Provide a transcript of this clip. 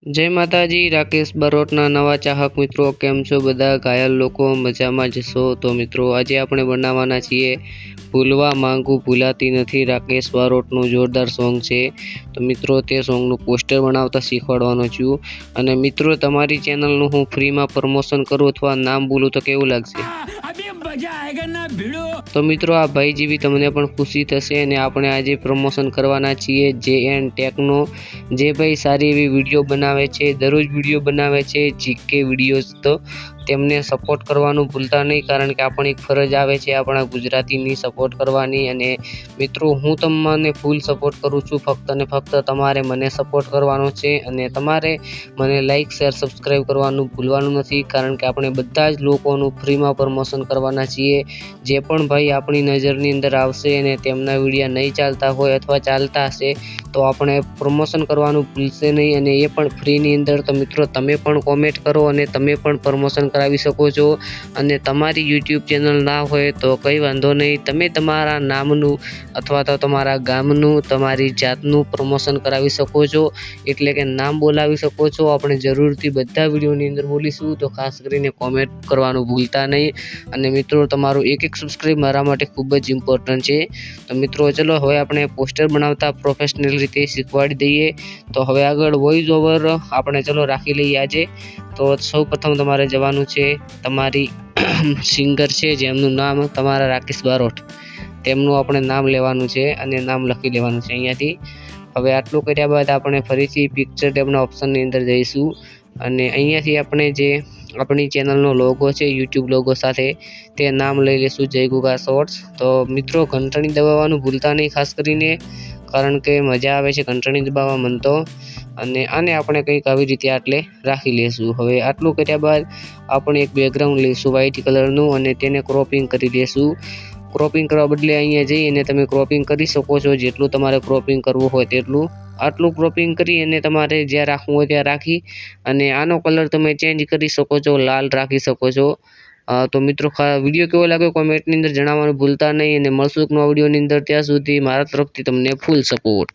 जय माताजी। राकेश बारोटना नवा चाहक मित्रों केम छो बधा घायल लोग मजामां ज छो। तो मित्रों आज आपणे बनाववाना छीए भूलवा मांगू भूलाती नथी राकेश बारोटनुं जोरदार सॉन्ग छे। तो मित्रों ते सॉन्गनुं पोस्टर बनावता शीखवाडवानो छुं। अने मित्रों तमारी चेनलनुं हुं फ्री में प्रमोशन करूं अथवा नाम बोलूं तो केवुं लागशे? तो मित्रों आ भाई जेवी तमने पण खुशी थशे अने आपणे आजे प्रमोशन करवाना छीए JN टेकनो। जे भाई सारी एवी विडियो बनावे छे, दररोज विडियो बनावे छे जीके विडियोज, तो तेमने सपोर्ट करवानुं भूलता नहीं, कारण के आपणी एक फरज आवे छे आपणा गुजरातीनी सपोर्ट करवानी। अने मित्रों हूँ तमने फूल सपोर्ट करूँ छूं, फक्त ने फक्त तमारे मने सपोर्ट करवानो छे अने तमारे मने लाइक शेर सब्सक्राइब करवानुं भूलवानुं नथी, कारण के आपणे बधा ज लोकोनुं फ्री में प्रमोशन करवाना छीए। जे पण भाई आपणी नजरनी अंदर आवशे अने तेमना विडिया नहीं चालता होय अथवा चालता हशे तो आपणे प्रमोशन करवानुं भूलशे नहीं, अने ए पण फ्री नी अंदर। तो मित्रों तमे पण कॉमेंट करो अने तमे पण प्रमोशन करावी शको छो। अने तमारी यूट्यूब चेनल ना होय तो कई वांधो नहीं, तमे तमारा नामनुं अथवा तो तमारा गामनुं तमारी जातनुं प्रमोशन करावी शको छो, एटले के नाम बोलावी शको छो। आपणे जरूरथी बधा विडियोनी अंदर बोलीशुं, तो खास करीने कॉमेंट करवानुं भूलता नहीं। अने मित्रों तमारुं एक एक सब्सक्राइब मारा माटे खूब ज इम्पोर्टન્ટ छे। तो मित्रों चलो हवे आपणे पोस्टर बनावता प्रोफेशनल रीते शीखवाड़ी दईए। तो हवे आगळ वॉइस ओवर आपणे चलो राखी लईए आजे। तो सौ प्रथम तमारे जवानुं छे तमारी सिंगर छे जेमनुं नाम तमारा राकेश बारोट, तेमनुं आपणे नाम लेवानुं छे अने नाम लखी लेवानुं छे अहींयाथी। हवे आटલું કર્યા બાદ આપણે ફરીથી પિક્ચર ટેબના ઓપ્શનની અંદર જઈશું અને અહીંયાથી આપણે જે આપણી ચેનલનો લોગો છે YouTube લોગો સાથે તે નામ લઈ લેશું જય ગુગા શોર્ટ્સ। તો મિત્રો ઘંટડી દબાવવાનું ભૂલતા નહીં ખાસ કરીને, કારણ કે મજા આવે છે ઘંટડી દબાવવા મન તો। અને આને આપણે કંઈક આવી રીતે આટલે રાખી લેશું। હવે આટલું કર્યા બાદ આપણે એક બેકગ્રાઉન્ડ લઈશું વ્હાઇટ કલરનું અને તેને ક્રોપિંગ કરી લેશું। ક્રોપિંગ કરવા બદલે અહીંયા જઈને તમે ક્રોપિંગ કરી શકો છો, જેટલું તમારે ક્રોપિંગ કરવું હોય તેટલું। આટલું ક્રોપિંગ કરી અને તમારે જ્યાં રાખવું હોય ત્યાં રાખી અને આનો કલર તમે ચેન્જ કરી શકો છો, લાલ રાખી શકો છો। તો મિત્રો વિડીયો કેવો લાગ્યો કોમેન્ટની અંદર જણાવવાનું ભૂલતા નહીં અને મળશું એક નવા વિડીયોની અંદર। ત્યાં સુધી મારા તરફથી તમને ફૂલ સપોર્ટ।